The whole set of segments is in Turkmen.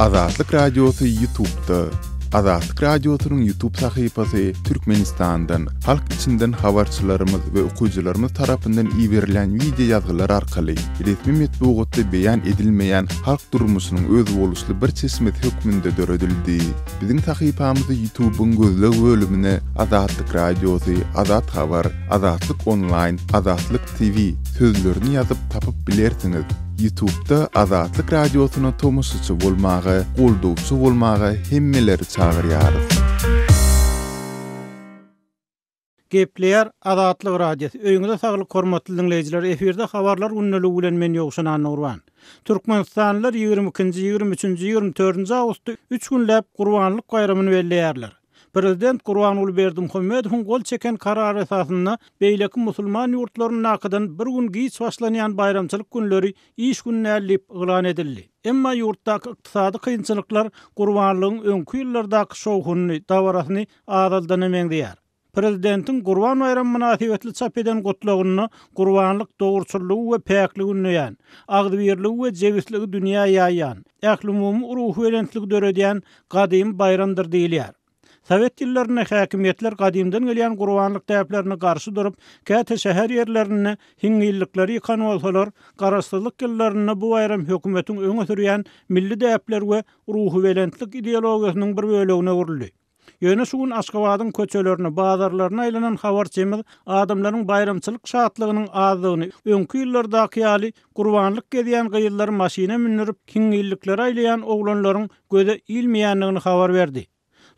Azatlyk Radiosu YouTube'da. Azatlyk Radiosu'nun YouTube sahypasy Türkmenistan'dan, halk içinden habarçylarymyz we okuyjylarymyz tarapyndan iýerilen video ýazgylar arkaly resmi metbuatda beýan edilmeýän halk durmuşynyň öz boluşly bir çeşmet hökmünde döredildi. Biziň sahypamyzy YouTube'un gözleg bölümine Azatlyk Radiosu, Azat Habar, Azatlyk Online, Azatlyk TV sözlerini ýazyp tapyp bilersiňiz. YouTube'da Azatlyk Radiosu'na tomusçy bolmagy, goldowçy bolmagy hemmeleri çagyrýarys. Gepleýär Azatlyk Radiosu. Öýüňizde saglyk hormatly dinleýijiler, eferde habarlar unnally bilen men ýogşan Nurwan. Türkmenistanlylar 22-nji, 23-nji, 24-nji awgustda 3 günläp Gurbanlyk baýramyny belleýärler. Prezident Gurbanuly Berdimuhammedowyň gol çeken karary esasynda beýleki musulman ýurtlarynyň nakydan bir gün giç başlanýan bayramçylyk günleri iş gününe elip ýylan edildi. Emma ýurtdaky ykdysady kynçylyklar Gurbanlygyň öňkü ýyllardaky şowhuny, dawarasyny azaldan emegdiýär. Prezidentiň Gurban bayramı münasibetli çap eden gotlagyny Gurbanlyk dogurçylygy we päkligi näýän, agdybirligi we jewisligi dünýä ýaýan, ählumumy ruhy belentligi döredýän gadym bayramdyr diýilýär. Sowet ýyllarynda häkimetler gadymdan gelýän Gurbanlyk täplerini garşy durup, käte şäher ýerlerini hiňillikleri ýykan bolsalar, garaşsyzlyk ýyllaryna bu bayram hökümetiň öňe sürýän milli täpler we ruhy belentlik ideologiýasynyň bir bölegine urildi. Ýöne şu gün Aşgabatyň köçelerini, bazarlaryna aýlanan habarçymyz adamlaryň bayramçylyk şatlygynyň azlygyny, öňkü ýyllardaky ýaly Gurbanlyk gedýän gyýyllar maşina minirip hiňillikleri aýlayan oglanlaryň göze ilmeýänligini habar berdi.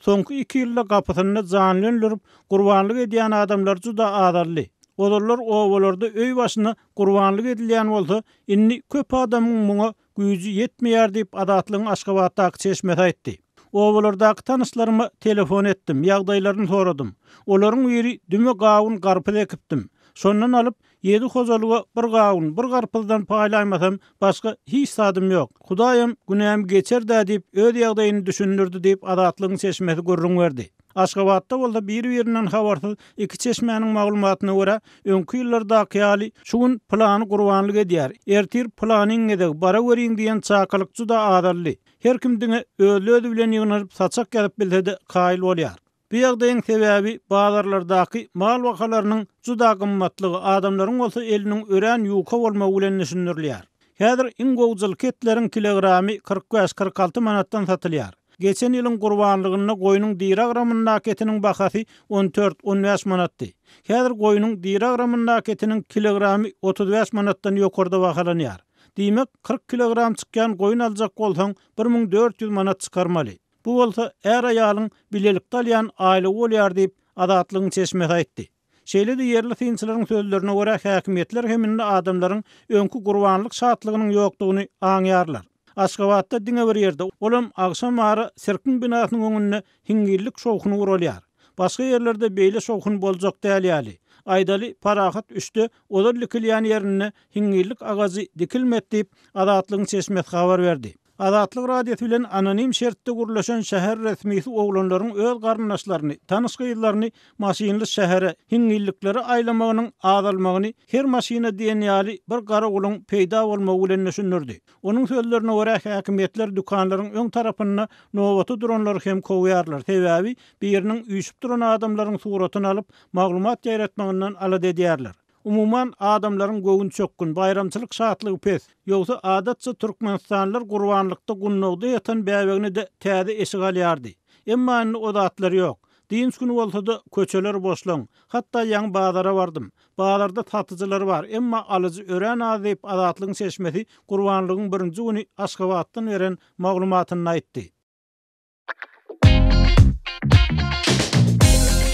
Soňky 2 ýylda gapysyny zanlyndyryp gurbanlyk edýän adamlar juda azally. Olarlar owalarda öý başyna gurbanlyk edilýän bolsa, inni köp adamyň muňa güýji ýetmeýär diýip Azatlygyň Aşgabatdaky çeşmesi aýtdy. Owalardaky tanışlaryma telefon etdim, ýagdaýlaryny soradym. Olaryň biri düme gawun garpyz ekipdim. Şondan alyp 7 hojalyga bir gawun, bir garpyzdan paýlaýmasam başga hiç sadym ýok. Hudaýam günäm geçer-de diýip öz ýagdaýyny düşündirdi diýip Azatlygyň çeşmesi görrüň berdi. Aşgabatda bolda bir-birinden habarsyz iki çeşmäniň maglumatyna görä öňkü ýyllardaky ýaly şu gün plany gurbanlyk edýär. Ertir planyň edip bara görýin diýen çakalyk juda azally. Her kim diňe özü bilen ýygnyp saçak gelip bilse-de kaýyl bolýar. Bu ýagdaýyň sebäbi bazarlardaky mal wakalarynyň juda gymmatlygy, adamlaryň bolsa eliniň örän ýuka bolmagy bilen düşündirilýär. Häzir iň gowjylyk etleriň kilogramy 45-46 manatdan satylýar. Geçen ýylyň gurbanlygyna goýunyň diragramyndaky etiniň bahasy 14-15 manatdy. Häzir goýunyň diragramyndaky etiniň kilogramy 35 manatdan ýokarda bahalanýar. Diýmek 40 kilogram çykýan goýun aljak bolsaň 1400 manat çykarmaly. Bu bolsa er aýalyň bilelikde alýan aýly bolýar diýip Azatlygyň çeşmesi aýtdy. Şeýle-de ýerli synçylaryň sözlerine görä häkimetler heminde adamlaryň öňkü gurbanlyk şatlygynyň ýokdugyny aňýarlar. Aşgabatda diňe bir ýerde olam agşam ara sirkin binasynyň öňünde hiňillik şowhuny uralýar. Başga ýerlerde beýle şowhun boljak dälýäli. Aýdaly parahat üstü olar likilýän ýerine hiňillik agazy dikilmedi diýip Azatlygyň çeşmesi habar berdi. Azatlyk Radiosu bilen anonim şertde gurlaşan şäher resmisi oglanlaryň öz garnaşlaryny, tanış gyýyllaryny maşinly şähere, hiňillikleri aýlamagynyň azalmagyny her maşina diýen ýaly bir gara gulun peýda bolmagy bilen düşündirdi. Onuň sözlerine görä häkimetler dükanlaryň öň tarapyna nowaty duranlar hem kowyarlar. Sebäbi biriniň üýşüp duran adamlaryň suratyny alyp maglumat ýaratmagyndan alad edýärler. Umuman adamlaryň göwün çökkün, bayramçylyk şatlygy pes. Ýogsa adatça Türkmenistanlylar gurbanlykda gunnawda ýatan bäwegini de täze eşik alýardy. Emma o zatlary ýok. Diýins günü bolsa-da köçeler boşlaň. Hatda ýaňy bazara bardym. Bazarda satyjylar bar, emma alyjy örän az diýip Azatlygyň çeşmesi gurbanlygyň birinji güni Aşgabatdan beren maglumatyny aýtdy.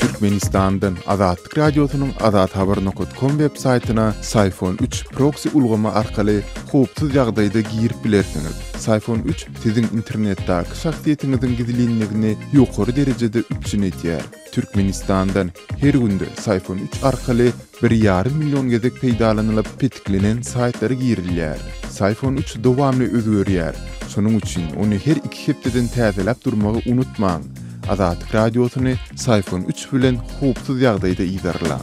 Türkmenistan'dan Azatlyk Radiosu'nun azathabar.com web saytyna Sayfon 3 proxy ulgama arkaly howpsuz ýagdaýda girip bilersiňiz. Sayfon 3 siziň internetdäki şahsiýetiňiziň gizlinligini ýokary derejede üçinetýär. Türkmenistan'dan her günde Sayfon 3 arkaly 1,5 million gezek peýdalanylyp petiklenen saytlara girilýär. Sayfon 3 dowamly özgörýär. Şonuň üçin ony her 2 hepdeden täzelep durmagy unutmaň. Azatlyk Radiosuny Sayfon 3 bilen howpsuz ýagdaýda iýdarla.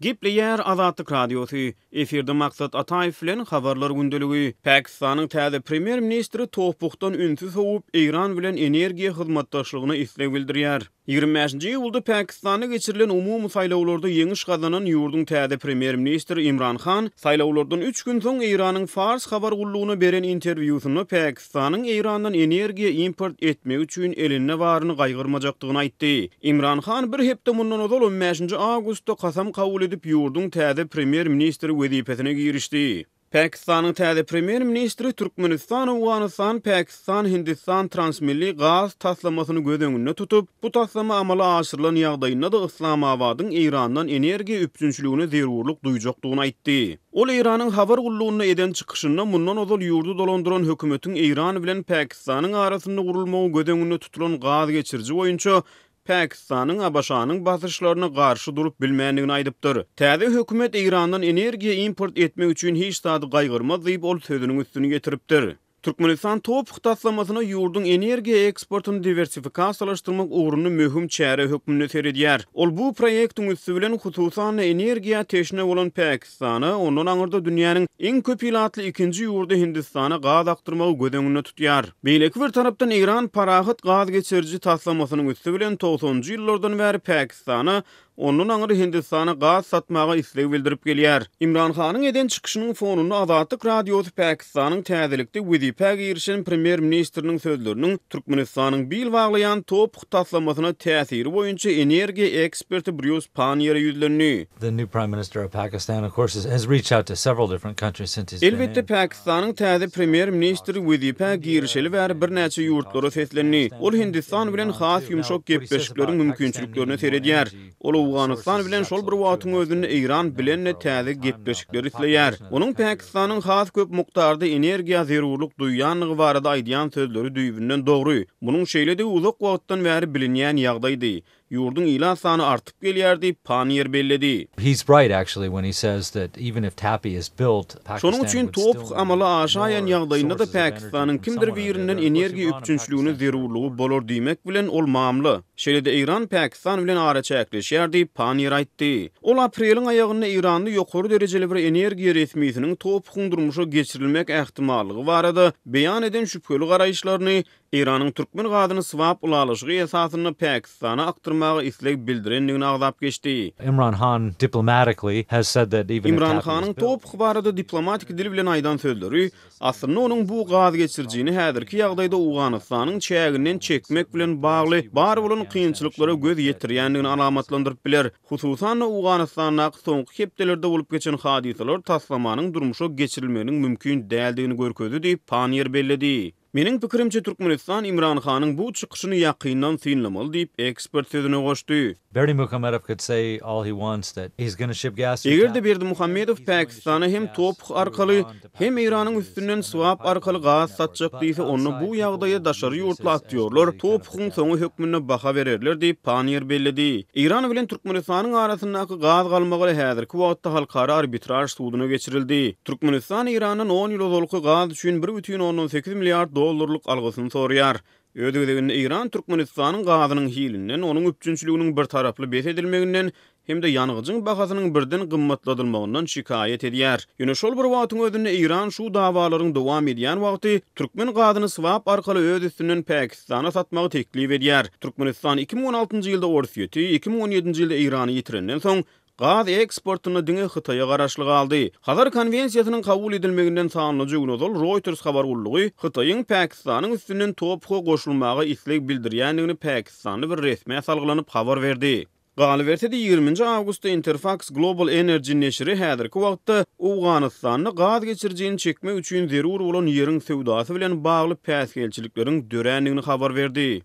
Gepleýär Azatlyk Radiosu. Eferde maksat Ataýew bilen habarlar gündəligi. Pakistanyň täze premier ministri Topukdan ünsüz howup Iran bilen energiýa hyzmatdaşlygyna isleg bildirýär. 25-nji ýylda Pakistanda geçirilen umumy saýlawlarda ýeňiş gazanan ýurdun täze premier ministri Imran Khan saýlawlardan 3 gün soň Iranyň Fars habar gullugyna beren interwýusyny Pakistanyň Irandan energiýa import etmek üçin eline baryny gaýgyrmajakdygyny aýtdy. Imran Khan bir hepde mundan ozal 15-nji awgustda kasam kabul edip ýurdun täze premier ministri wezipesine girişdi. Pakistanyň täze premier ministri Türkmenistan, Awganistan, Pakistan, Hindistan transmilli gaz taslamasyny göz öňünde tutup, bu taslama amala aşyrylan ýagdaýynda da Islamabadyň Irandan energiýa üpçünçiligine zerurluk duýjakdygyny aýtdy. Ol Iranyň habar gullugyna eden çykyşynda mundan ozal ýurdu dolandyran hökümetiň Iran bilen Pakistanyň arasynda gurulmagy göz öňünde tutulan gaz geçirji boýunça Pakistanyň abaşanyň basyşlaryna garşy durup bilmänligini aýdypdyr. Täze hökümet Irandan energiýa import etmek üçin hiç zady gaýgyrmaz diýip ol sözüniň üstüne getiripdir. Türkmenistan Topuk taslamasyna ýurdun energiýa eksportyny diversifikasiýalaşdyrmak uğrunda möhüm çäre hökmüne seredýär. Ol bu proýektiň üstü bilen hususan energiýa teşne bolan Pakistana, onuň aňyrda dünýäniň iň köp ýylatly ikinji ýurdu Hindistana gaz akdyrmagy göz öňünde tutýar. Beýleki bir tarapdan Iran parahat gaz geçirji taslamasynyň üstü bilen 90-njy ýyllardan bäri Pakistana onun aňyry Hindistana gaz satmaga isleg bildirip gelýär. Imran Khanyň eden çykyşynyň fonunda Azatlyk Radiosu Pakistanyň täzelikde wezipege girişen premier ministriniň sözleriniň Türkmenistanyň bil baglayan Topuk taslamasyna täsiri boýunça energiýa eksperti Bruce Panier'e ýüzlendi. The new prime minister of Pakistan, of course, has reached out to several different countries since he's been in. Elbette Pakistanyň täze premier ministri wezipege girişeli bäri bir näçe ýurtlara seslendi. Ol Hindistan bilen has ýumşak gepleşikleriň mümkinçiliklerini seredýär. Ol Awganistan bilen şol bir wagtyň özünde Iran bilen täze gepleşikleri isleýär. Onuň Pakistanyň has köp mukdarda energiýa zerurluk duýýanlygy barada aýdýan sözleri düýbünden dogry. Munyň şeýle de uzak wagtdan bäri bilinýän ýagdaýdy. Ýurdun ýylan sany artyp gelýär diýip Panier belledi. He's right actually when he says that even if TAPI is built, Pakistan şonuň üçin Topuk amala aşaýan ýagdaýynda da Pakistanyň kimdir birinden energiýa üpçünçligine zerurlugy bolar diýmek bilen ol mamly. Şeýle-de Iran Pakistan bilen ara çäkleşýär diýip Panier aýtdy. Ol apreliň aýagynda Iranda ýokary derejeli bir energiýa resmiýetiniň Topukyň durmuşa geçirilmek ähtimallygy barada beýan eden şüpheli garaýşlaryny Iranyň türkmen gazyny swap ulalyşy esasyny Pakistana aktyrmagy isleg bildirenligini agdap geçdi. Imran Khan diplomatically has said that even Imran Khanyň Topuk barada diplomatik dil bilen aýdan sözleri aslynda onuň bu gaz geçirjini häzirki ýagdaýda Awganistanyň çäginden çekmek bilen bagly bar bolan kynçylyklara göz ýetirýändigini alamatlandyryp biler. Hususan Awganistanyň soňky hepdelerde bolup geçen hadiseler taslamanyň durmuşa geçirilmeginiň mümkin däldigini görkezdi diýip Panier belledi. Meniň pikirimçe Türkmenistan Imran Khanyň bu çykyşyny ýakyndan synlamaly diýip ekspert sözüne goşdy. Berdi Muhamedov could say all he wants that he's going to ship gas. Egerde Berdi Muhamedov Pakistana hem Topuk arkaly hem Iranyň üstünden swap arkaly gaz satjak diýse onu bu ýagdaýa daşary ýurtla atýarlar. Topukyň soňy hökmüne baha bererler diýip Panier belledi. Iran bilen Türkmenistanyň arasyndaky gaz galmagy häzirki wagtda halkara arbitraj sudyna geçirildi. Türkmenistan Iranyň 10 ýyl ozalky gaz üçin 1,18 milliard dollarlyk algysyny sorýar. Ödeginde Iran Türkmenistanyň gazynyň hilinden, onuň üpçünçiliginiň bir taraply bet edilmeginden hem de ýanygyjyň bahasynyň birden gymmatladylmagyndan şikaýet edýär. Ýöne şol bir wagtyň özünde Iran şu dawalaryň dowam edýän wagty türkmen gazyny swap arkaly öz üstünden Pakistana satmagy teklip edýär. Türkmenistan 2016-njy ýylda Orsiýeti, 2017-nji ýylda Irany ýitirenden soň gaz eksportuny diňe Hytaýa garaşlyk aldy. Hazar konwensiýasynyň kabul edilmeginden sanlyjy gün ozal Reuters habar gullugy Hytaýyň Pakistanyň üstünden Topuka goşulmagy isleg bildirýändigini Pakistanly bir resmi salgylanyp habar berdi. Galibertede 20 Awgustda Interfax Global Energy neşri häzirki wagtda Awganistanyň gaz geçirjini çekmek üçin zerur bolan ýeriň sewdasy bilen bagly päsgelçilikleriň döränligini habar berdi.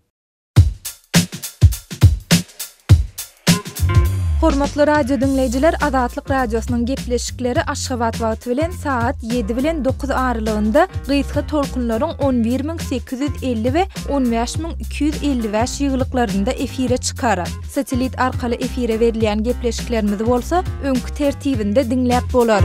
Hormatly radio dinleyijiler, Azatlyk Radiosynyň gepleşikleri Aşgabat wagty bilen saat 7 bilen 9 aralygynda gysga tolkunlaryň 11850 we 15255 ýyglyklarynda efire çykarar. Satelit arkaly efire berilýän gepleşiklerimiz bolsa, öňkü tertibinde dinläp bolar.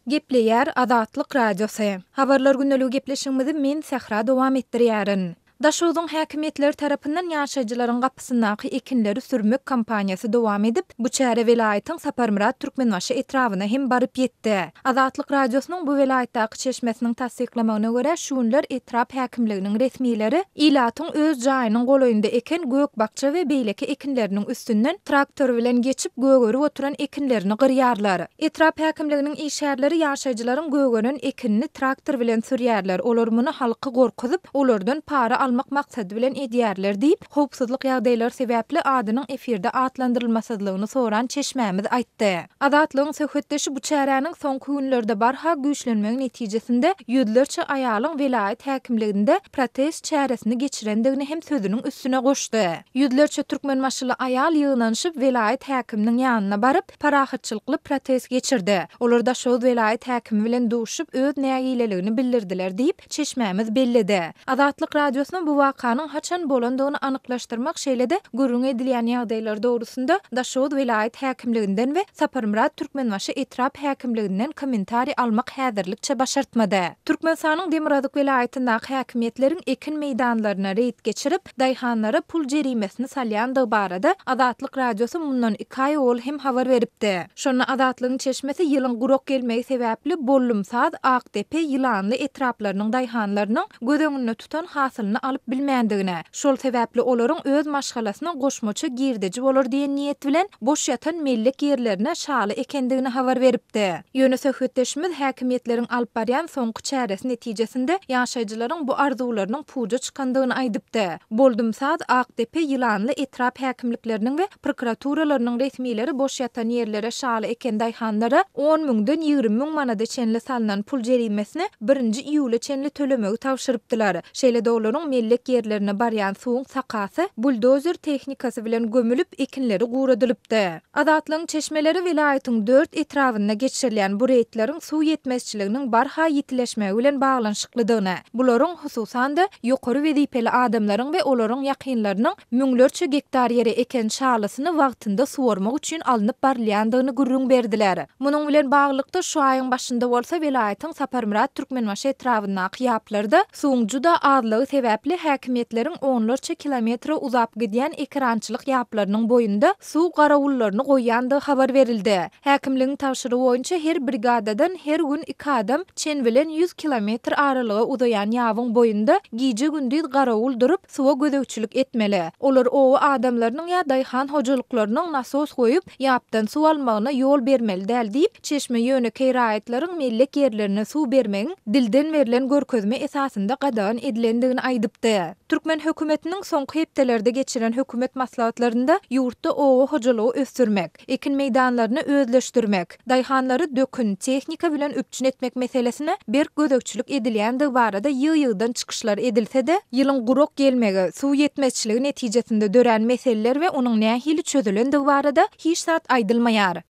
Gepleýär Azatlyk Radiosu. Habarlar günneligi gepleşigimizi men Sahra dowam etdirýärin. Daşozyň häkimetleri tarapyndan ýaşaýjylaryň gapysynaky ekinleri sürmek kampaniýasy dowam edip, bu çäre welaýatyň Saparmurat Türkmenbaşy etrawyna hem baryp ýetdi. Azatlyk radiosynyň bu welaýatdaky çeşmesiniň tasdiklamagyna görä, şuňlar etrap häkimliginiň resmiýetleri ilatyň öz jaýynyň golaýynda eken gökbakça we beýleki ekinleriniň üstünden traktor bilen geçip gögörüp oturan ekinlerini gyrýarlar. Etrap häkimliginiň işgärleri ýaşaýjylaryň gögören ekinini traktor bilen sürýärler. Olar muny halky gorkuzyp, olardan para almak maksady bilen edýärler diýip, howpsuzlyk ýagdaýlary sebäpli adynyň efirde atlandyrylmasyzlygyny soran çeşmämiz aýtdy. Azatlygyň söhbetdeşi bu çäräniň soňky günlerde barha güýçlenmegi netijesinde ýüzlerçe aýalyň welaýat häkimliginde protest çäresini geçirendigini hem sözüniň üstüne goşdy. Ýüzlerçe türkmenbaşyly aýal ýygnanyşyp welaýat häkiminiň ýanyna baryp parahatçylykly protest geçirdi. Olar da şol welaýat häkimi bilen duşup öz nägileligini bildirdiler diýip çeşmämiz bellidi. Azatlyk radiosyna bu wakanyň haçan bolandygyny anyklaşdyrmak şeýlede görüň edilýän ýagdaýlar dogrusunda Daşod welaýat häkimliginden we Saparmurat Türkmenbaşy etrap häkimliginden kommentari almak häzirlikçe başartmady. Türkmenistanyň Demirazok welaýatyndaky häkimetleriň ekin meýdanlaryna reýt geçirip, daýhanlara pul jerimesini salýandygy barada Azatlyk radiosy mundan 2 aý ol hem habar beripdi. Şonu Azatlygyň çeşmesi ýylyň gurok gelmegi sebäpli Bollumsaz, Akdepe, Ýylanly etraplarynyň daýhanlarynyň gödöňünde tutan hasylyny alyp bilmändigine, şol sebäpli olaryň öz maşgalasyna goşmaça girdeji bolar diýen niýet bilen boş ýatan mellek ýerlerine şaly ekendigini habar beripdi. Ýöne söhbetdeşimiz häkimetleriň alyp barýan soňky çäresi netijesinde ýaşaýjylaryň bu arzularynyň puja çykandygyny aýdypdy. Bollumsaz, Akdepe, Ýylanly etrap häkimlikleriniň we prokuraturalarynyň resmiýetleri boş ýatan ýerlere şaly eken daýhanlara 10 000-den 20 000 manada çenli salynan pul jerimesini 1-nji iýule çenli tölemegi tawşyrypdylar. Şeýle olaryň mellek ýerlerine barýan suwuň sakasy buldozer tehnikasy bilen gömülüp ekinleri guradylypdy. Azatlygyň çeşmeleri welaýatyň 4 etrawyna geçirilýän bu reýtleriň suw ýetmezçiliginiň barha ýitileşmegi bilen baglanşyklydygyny, bularyň hususan da ýokary wezipeli adamlaryň we olaryň ýakynlarynyň müňlerçe gektar ýere eken şalysyny wagtynda suwarmak üçin alınıp barylýandygyny gürrüň berdiler. Munyň bilen baglykda şu aýyň başynda bolsa welaýatyň Saparmurat Türkmenbaşy etrawynaky ýaplarda suwuň juda azlygy sebäpli häkimetleriň onlarça kilometr uzap gidýän ekrançylyk ýaplarynyň boýunda suw garawullaryny goýandygy habar berildi. Häkimligiň tawşyrygy boýunça her brigadadan her gün 2 adam çen bilen 100 kilometr aralyga uzayan ýabyň boýunda gije gündüz garawul durup suwa gödökçilik etmeli. Olar o adamlarynyň ýa daýhan hojalyklarynyň nasos goýup ýapdan suw almagyna ýol bermeli däl diýip çeşme ýöne keýraýatlaryň mellek ýerlerine suw bermegiň dilden berilen görkezme esasynda gadan edilendigini aýdypdy. Türkmen hökümetiniň soňky hepdelerde geçiren hökümet maslahatlarynda ýurtda owa hojalygy ösdürmek, ekin meýdanlaryny özleşdirmek, daýhanlary dökün, tehnika bilen üpçün etmek meselesine bir gödökçülük edilýändigi barada ýygy-ýygydan çykyşlar edilse-de, ýylyň gurok gelmegi, suw ýetmezçiligi netijesinde dören meseleler we onuň nähili çözülendigi barada hiç zat aýdylmaýar.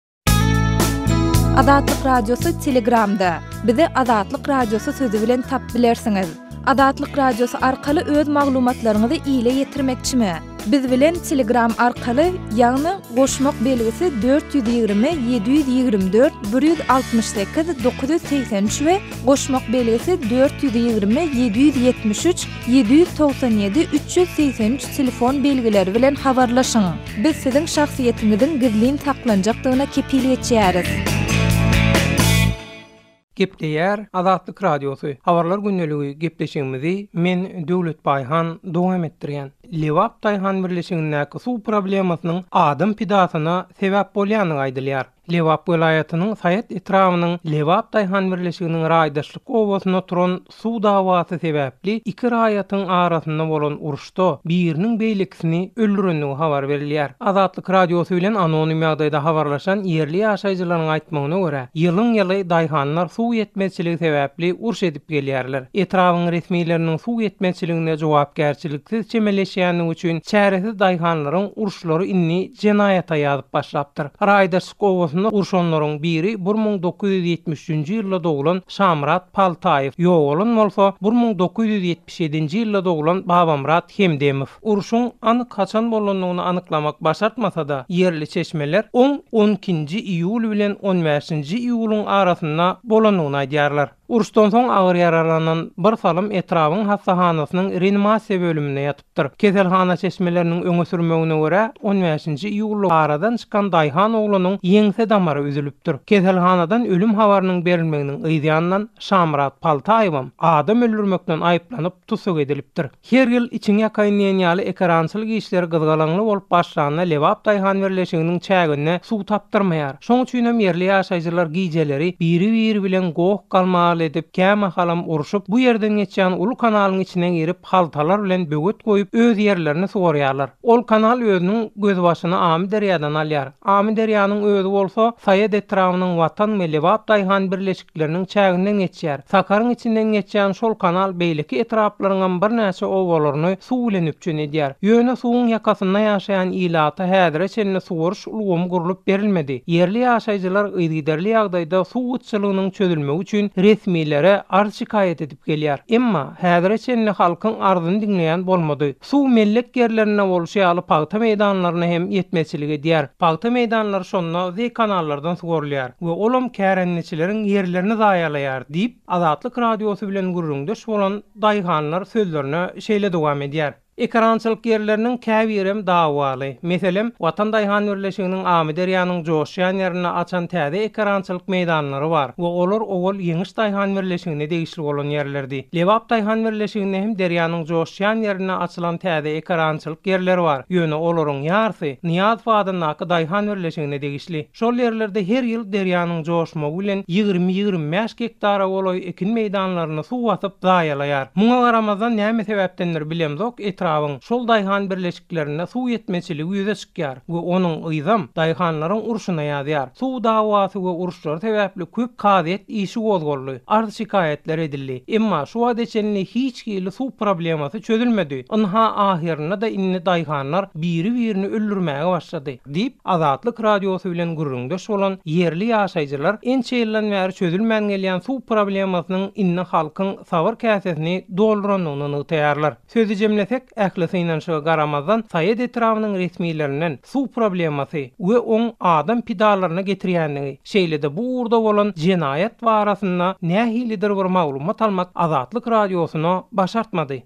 Azatlyk radiosu Telegramda. Bizi Azatlyk radiosu sözü bilen tap bilersiňiz. Azatlyk radiosu arkaly öz maglumatlaryňyzy ýyle ýetirmekçimi? Biz bilen Telegram arkaly ýagny goşmak belgisi 420 724 168 983 we goşmak belgisi 420 773 797 383 telefon belgileri bilen habarlaşyň. Biz siziň şahsiýetiňiziň gizlin saklanjakdygyna kepil etýäris. Gepleýär Azatlyk radiosu. Habarlar günneligi gepleşigimizi men Döwlet Baýhan dowam etdirýän. Lewap daýhan birleşigindäki suw problemasynyň adam pidasyna sebäp bolýanyny aýdylýar. Lewap welaýatynyň Sayat etrawynyň Lewap daýhan birleşiginiň raýdaşlyk owasyna turan suw dawasy sebäpli iki raýatyň arasynda bolan uruşda biriniň beýlekisini öldürendigi habar berilýär. Azatlyk radiosu bilen anonim ýagdaýda habarlaşan ýerli ýaşaýjylaryň aýtmagyna görä, ýylyň-ýyly daýhanlar suw ýetmezçiligi sebäpli uruş edip gelýärler. Etrawyň resmiýetleriniň suw ýetmezçiligine jogapkärçiliksiz çemeleşýäni üçin çäresiz daýhanlaryň uruşlary inni jenaýata ýazyp başlapdyr. Raýdaşlyk urşonlaryň biri 1973-nji ýylda doglan Şamrat Paltaýew, ýoğulun bolsa 1977-nji ýylda doglan Babamrat Hemdemow. Urşuň anyk kaçan bolandygyny anyklamak başartmasa-da ýerli çeşmeler 10-12-nji iýul bilen 15-nji iýuluň arasynda bolandygyny aýdýarlar. Uruşdan soň agyr yaralanan bir salym etrawyň hastahanasynyň reanimasiýa bölümine ýatypdyr. Keselhana çeşmeleriniň öňe sürmegine görä 15-nji iýuly aradan çykan Daýhan oglanyň ýeňse damary üzülipdir. Keselhanadan ölüm habarynyň berilmeginiň ýa-da Şamrat Paltaýew adam öldürmekden aýyplanyp tutuk edilipdir. Her ýyl içiňe kaýnaýan ýaly ekrançylyk işleri gyzgalanly bolup başlanyna Lewap Daýhan berleşiginiň çägine suw tapdyrmaýar. Şoň üçin hem yerli ýaşaýjylar gijeleri biri bilen goh galmaly edip käme halam uruşup bu ýerden geçýän ulu kanalyň içine girip haltalar bilen böget goýup öz ýerlerini suwarýarlar. Ol kanal özüniň göz başyny Amy derýadan alýar. Amy derýanyň özü bolsa Saýed etrawynyň Watan we Lewap Daýhan birleşikleriniň çäginden geçýär. Sakaryň içinden geçýän şol kanal beýleki etraplarynyň bir näçe owalaryny suw bilen üpçün edýär. Ýöne suwuň ýakasynda ýaşaýan ilata häzire çenli suwaryş ulgamy gurulyp berilmedi. Yerli ýaşaýjylar ýygyderli ýagdaýda suw utçylygynyň çözülmegi üçin resmiýetlere arz şikayet edip gelýär. Emma häzire çenli halkyň arzyny dinleýän bolmady. Suw mellek yerlerine bolşýaly paýta meýdanlaryna hem ýetmeçilik edýär. Paýta meýdanlary şonda we kanallardan suwarylýar we olam kärenliçileriň yerlerini zaýalaýar diýip Azatlyk radiosy bilen gurrundaş bolan Daýhanlar sözlerine şeýle dowam edýär. Ekrançylyk yerleriniň käbirem dawaly. Meselem, Watan Daýhan birleşiginiň Amy derýanyň joşýan ýerine açan täze ekrançylyk meýdanlary bar. We olar owal Ýeňiş Daýhan birleşigine degişli bolan ýerlerdi. Lewap Daýhan birleşiginde hem derýanyň joşýan ýerine açylan täze ekrançylyk yerleri bar. Ýöne olaryň ýarsy Niýaz Fadynaky Daýhan birleşigine degişli. Şol ýerlerde her ýyl derýanyň joşmagy bilen 20-25 hektara boly ekin meýdanlaryny suw basyp zaýalaýar. Muňa garamazdan näme sebäpdendir bilemzok. Trawyň şol Daýhan birleşiklerine suw ýetmeçiligi ýüze çykýar we onuň ýyzam Daýhanlaryň urşuna ýazýar. Suw dawasy we uruşlar sebäpli köp kadet işi gozgolly, arz şikayetler edildi. Emma şu adeçenli hiç gili suw problemasy çözülmedi. Onha ahirine da inni Daýhanlar biri-birini öldürmäge başlady diýip Azatlyk radiosy bilen gurrundaş bolan yerli ýaşaýjylar ençe ýyldan bäri çözülmän gelýän suw problemasynyň inni halkyň sabır käsesini dolduranyny taýýarlar. Sözü jemlesek ählisynyň şu garamazdan Saýed etrawynyň resmiýetlerinden suw problemasy we oň adam pidalaryna getirýänligi şeýle-de bu urda bolan jenaýat barasynda nähilidir bir maglumat almak Azatlyk radiosyna başartmady.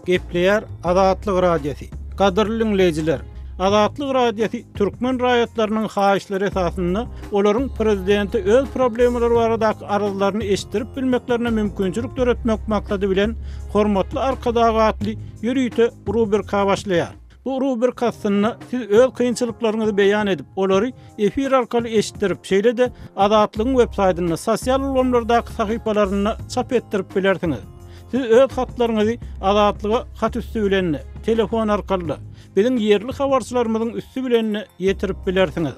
Gepleýär Azatlyk radiosy. Gadyrly dinleýijiler, Azatlyk radiosy türkmen raýatlarynyň haýyşlary esasynda olaryň prezidenti öz problemleri baradaky arzularyny eşdirip bilmeklerine mümkinçilik töretmek maksady bilen hormatly arkadagatly ýürüýte rubrika başlaýar. Bu rubrikasyny siz öz kynçylyklaryňyzy beýan edip, olary efir arkaly eşdirip, şeýle-de Azatlygyň web-saýtyna, sosial ulamlardaky sahypalaryna çap etdirip bilersiňiz. Siz öz hatlaryňyzy Azatlyga hat üstü bilen telefon arkaly biziň yerli habarçylarymyzyň üstü bilen ýetirip bilersiňiz.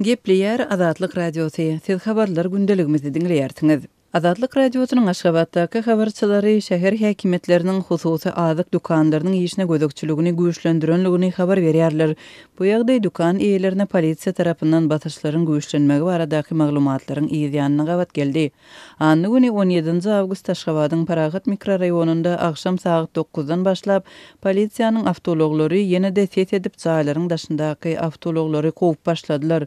Gepleýär Azatlyk radiosy. Siz habarlar gündeligimizi dinleýärsiňiz. Azatlyk radiosynyň Aşgabatdaky habarçylary şäher häkimetleriniň hususy azyk dukanlarynyň işine gözekçiligini güýçlendirenligini habar berýärler. Bu ýagdaý dukan eýelerine polisiýa tarapyndan basyşlaryň güýçlenmegi baradaky maglumatlaryň ýygyanyna gawat geldi. Anny güni 17 awgust Aşgabatyň Paragat mikroraýonunda akşam saat 9-dan başlap polisiýanyň awtologlary ýene-de set edip jaýlaryň daşyndaky awtologlary gowy başladylar.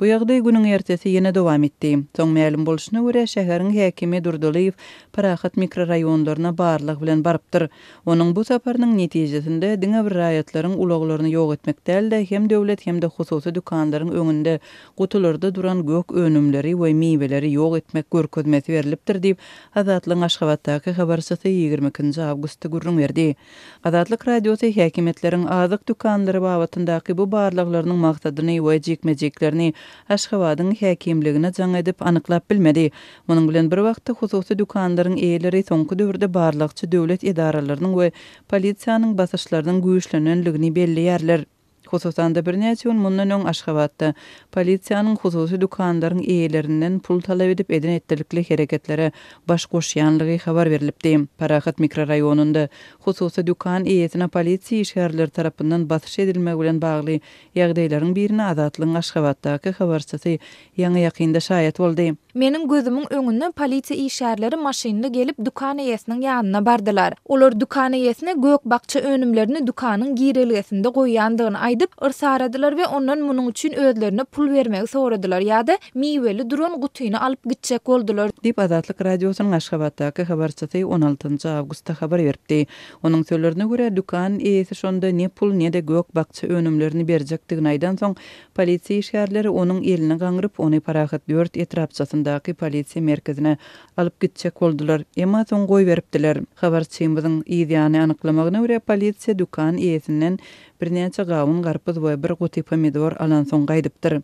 Bu ýagdaý günüň ertesi ýene dowam etdi. Soň ma'lum bolşyna görä şäheriň häkimi Durdulyýew Paragat mikroraýonlaryna barlyk bilen barypdyr. Onuň bu saparynyň netijesinde diňe bir raýatlaryň ulaglaryny ýok etmek däl-de hem döwlet hem de hususy dukanlaryň öňünde gutularda duran gök önümleri we miýeleri ýok etmek görkezmesi berilipdir diýip Azatlygyň Aşgabatdaky habarçysy 20 awgustda gurrun berdi. Azatlyk radiosy häkimetleriň azyk dukanlary babatyndaky bu barlyklarynyň maksadyny we jekmejeklerini Aşgabatyň häkimligine jaň edip anyklap bilmedi. Munyň bilen bir wagtda hususy dukanlaryň eýeleri soňky döwürde barlykçy döwlet edaralarynyň we polisiýanyň basyşlarynyň güýçlenenligini belli ýerler. Hususan da bir näçe gün mundan öň Aşgabatda polisiýanyň hususy dukanlaryň eýelerinden pul talap edip eden etdirlikli hereketlere baş goşýanlygy habar berilipdi. Parahat mikroraýonunda hususy dukan eýetine polisiýa işgärleri tarapyndan basyş edilmegi bilen bagly ýagdaýlaryň birini Azatlygyň Aşgabatdaky habarçysy ýaňy ýakynda şaýat boldy. Menin gözümün öňünden polisiýa işgärleri maşynla gelip dukan eýesiniň ýanyna bardylar. Olar dukan eýesine gök bakça önümlerini dukanyň girelisinde goýandygyny aýdyp ırsaradylar we ondan munyň üçin özlerine pul bermegi soradylar ýa-da miweli duran gutyny alyp gitjek boldular. Dip Azatlyk radiosynyň Aşgabatdaky habarçysy 16 awgustda habar berdi. Onuň sözlerine görä dukan eýesi şonda ne pul ne de gök bakça önümlerini berjekdigini aýdan soň polisiýa işgärleri onuň eline gaňryp ony Parahat 4 etrapçasyndaky polisiýa merkezine alyp gitjek boldular. Emma soň goý beripdiler. Habarçymyzyň ýa-ni anyklamagyna görä polisiýa dukan eýesinden bir näçe gawun garpyz we bir guty pomidor alan soň gaýdypdyr.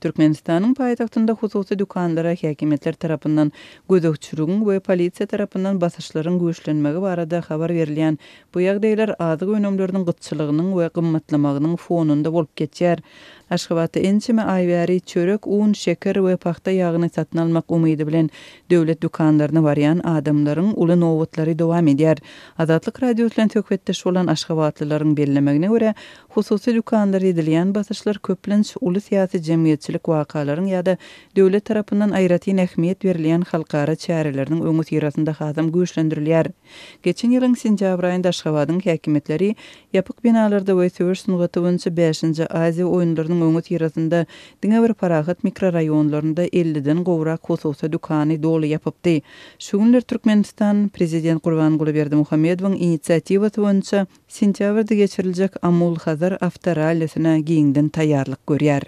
Türkmenistanyň paýtagtynda hususy dukanlara häkimetler tarapyndan gözükçülügiň we polisiýa tarapyndan basyşlaryň güýçlenmegi barada habar berilýän bu ýagdaýlar azyk önümleriniň gytçylygynyň we gymmatlamagynyň fonunda bolup geçýär. Aşgabatda ençime aýbäri çörek, un, şeker we paxta ýagyny satyn almak umydy bilen döwlet dukanlaryna barýan adamlaryň uly nowatlary dowam edýär. Azatlyk radiosu bilen töhbetdeş bolan Aşgabatlylaryň bellemegine görä, hususy dukanlar edilýän basyşlar köplenç uly syýasy jemgyýetçilik wakalaryň ýa-da döwlet tarapyndan aýratyn ähmiýet berilýän halkara çäreleriniň öňü tirasynda hasam güýçlendirilýär. Geçen ýylyň sentyabr aýynda Aşgabatyň häkimetleri ýapyk binalarda we söwüş sunugaty boýunça 5-nji Aziýa oýunlarynyň öňü tirasynda diňe bir Parahat mikroraýonlarynda 50-den gowrak hususy dukany doly ýapypdy. Şu günler Türkmenistan prezident Gurbanguly Berdimuhammedowyň initsiatiwasy boýunça sentýabrda geçiriljek Amul Hazar avtorallysyna giňden taýýarlyk görýär.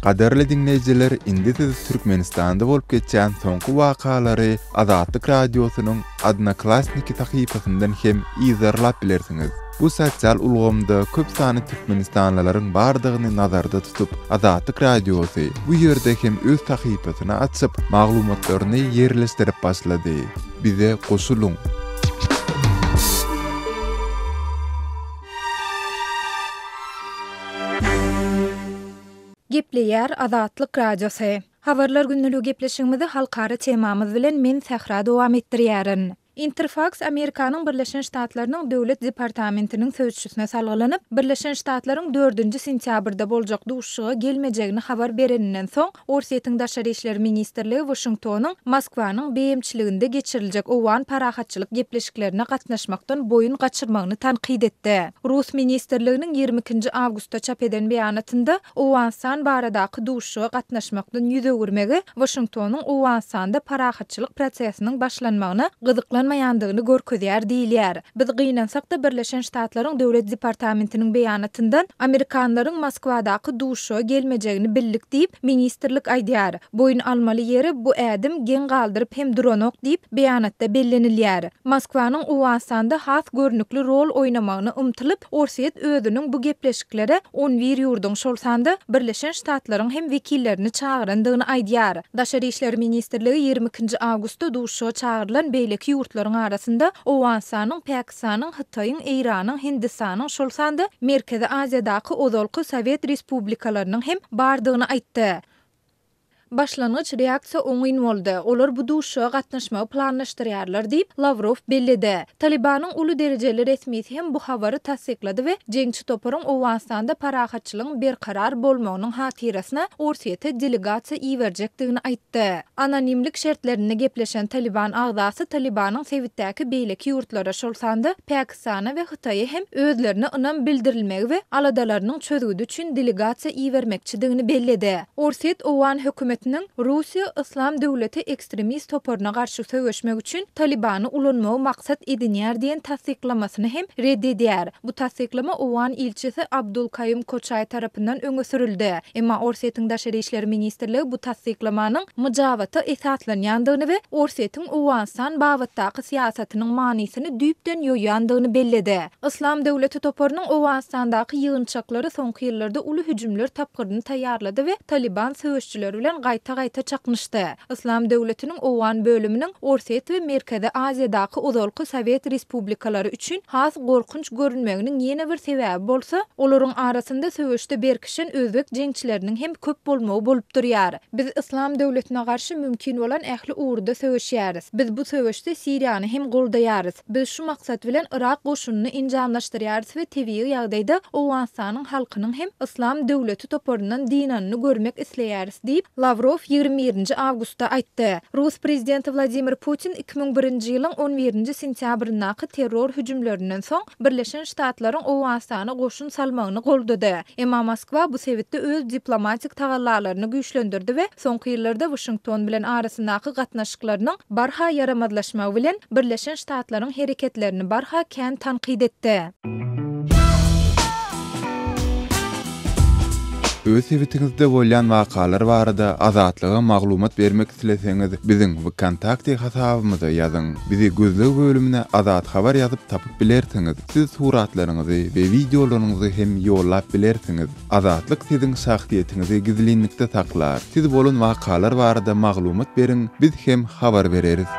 Qadarly dinleyijiler, indi siz Türkmenistanda bolup geçýän soňky wakalary Azatlyk radiosynyň Odnoklassniki sahypasyndan hem izarlap bilersiňiz. Bu sosial ulgamda köp sany Türkmenistanlylaryň bardygyny nazarda tutup, Azatlyk radiosy bu ýerde hem öz sahypasyny açyp, maglumatlaryny ýerleşdirip başlady. Bize goşuluň. Gepleýär Azatlyk radiosy. Habarlar günnüligi gepleşigimizi halkara temamyz bilen men Sahra dowam etdirýärin. Interfax Amerikanyň Birleşen Ştatlarynyň Döwlet Departamentiniň sözçüsine salgylanyp, Birleşen Ştatlaryň 4-nji sentýabrda boljak duşşyga gelmejegini habar bereninden soň, Orsiýetiň Daşary işleri ministrligi Washingtonyň Moskwanyň beýimçiliginde geçiriljek owan parahatçylyk gepleşiklerine gatnaşmakdan boyun gaçyrmagyny tanqid etdi. Rus ministrliginiň 22-nji awgustda çap eden beýanatynda owansan baradaky duşşyga gatnaşmakdan ýüze gürmegi Washingtonyň owansanda parahatçylyk prosesiniň başlanmagyny gyzyklanmaýandygyny görkezýär diýilýär. Biz gynansak da Birleşen Ştatlaryň Döwlet Departamentiniň beýanatyndan Amerikanlaryň Moskwadaky duşşyga gelmejegini bildik diýip ministrlik aýdýar. Boyun almaly ýeri bu ädim gen galdyryp hem duranok diýip beýanatda bellenilýär. Moskwanyň owansanda has görnükli rol oýnamagyny umtylyp, Orsiýet özüniň bu gepleşiklere 11 ýurdun şolsanda Birleşen Ştatlaryň hem wekillerini çağırandygyny aýdýar. Daşary işleri ministrligi 22-nji awgustda duşşyga çağırılan beýleki ýurtlaryň arasynda Owansanyň, Pakistanyň, Hytaýyň, Eýranyň, Hindistanyň şolsanda Merkezi Aziýadaky ozalky Sowet respublikalarynyň hem bardygyny aýtdy. Başlangıç reaksiýa oňyn boldy. Olar bu duşşyga gatnaşmagy planlaşdyrýarlar diýip Lavrov bellidi. Talibanyň uly derejeli resmiýeti hem bu habary tasdiklady we jeňçi toparyň Owanstanda parahatçylygyň berkarar bolmagynyň hatirasyna Orsiýete delegasiýa iýerjekdigini aýtdy. Anonimlik şertlerini gepleşen Taliban agdasy Talibanyň Sewitdäki beýleki ýurtlara şolsanda Pakistana we Hytaýa hem özlerine ynam bildirilmegi we aladalarynyň çözgüdi üçin delegasiýa iýermekçidigini bellidi. Orsiýet Owan hökümetiniň Russiýa Islam döwleti ekstremist toparyna garşy söwüşmek üçin Talibany ulanmagy maksat edinýär diýen tasdiklamasyny hem reddedýär. Bu tasdiklama Owan ilçisi Abdulkaym Koçay tarapyndan öňe sürildi. Emma Orsiýetiň Daşary işleri ministrligi bu tasdiklamanyň myjawaty esaslanýandygyny we Orsiýetiň Owanstan babatdaky siýasatynyň manysyny düýpden ýoýandygyny belledi. Islam döwleti toparynyň Owanstandaky ýyğınçaklary soňky ýyllarda uly hüjümler tapgyryny taýýarlady we Taliban söwüşçüleri bilen gaýta-gaýta çakmışdy. İslam döwletiniň owan bölüminiň Orset we Merkezi Aziýadaky uzalky Sowet respublikalary üçin has gorkunç görünmeginiň ýene bir sebäbi bolsa, olaryň arasynda söwüşde berkişen özbek jeňçileriniň hem köp bolmagy bolup durýar. Biz İslam döwletine garşy mümkin bolan ähli uğurda söwüşýäris. Biz bu söwüşde Siriýany hem goldaýarys. Biz şu maksat bilen Irak goşunyny injamlaşdyrýarys we tebii ýagdaýda Owganistanyň halkynyň hem İslam döwleti toparyndan dinanyny görmek isleýäris diýip Lavrov 21-nji awgustda aýtdy. Rus prezidenti Vladimir Putin 2001-nji ýylyň 11-nji sentýabryndaky terror hüjümlerinden soň Birleşen Ştatlaryň Owganistana goşun salmagyny goldady. Emma Moskwa bu sebäpde öz diplomatik tagallalaryny güýçlendirdi we soňky ýyllarda Washington bilen arasyndaky gatnaşyklarynyň barha yaramadlaşmagy bilen Birleşen Ştatlaryň hereketlerini barha kän tanqid etdi. Öz evitinizde bolýan wakalar barada azatlyga maglumat bermek isleseňiz, biziň WeContact hasabymyza ýazyň. Bizi gözleg bölümine azat habar ýazyp tapyp bilersiňiz. Siz suratlaryňyzy we videolaryňyzy hem ýollap bilersiňiz. Azatlyk siziň şahsiýetinizi gizlinlikde saklar. Siz bolan wakalar barada maglumat beriň, biz hem habar bereriz.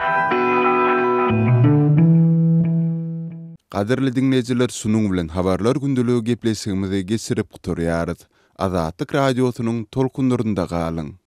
Qadirli dinleýijiler, şunuň bilen habarlar gündeligi gepleşigimizi geçirip guturýarys. Azatlyk radiosynyň tolkunlarynda galyň.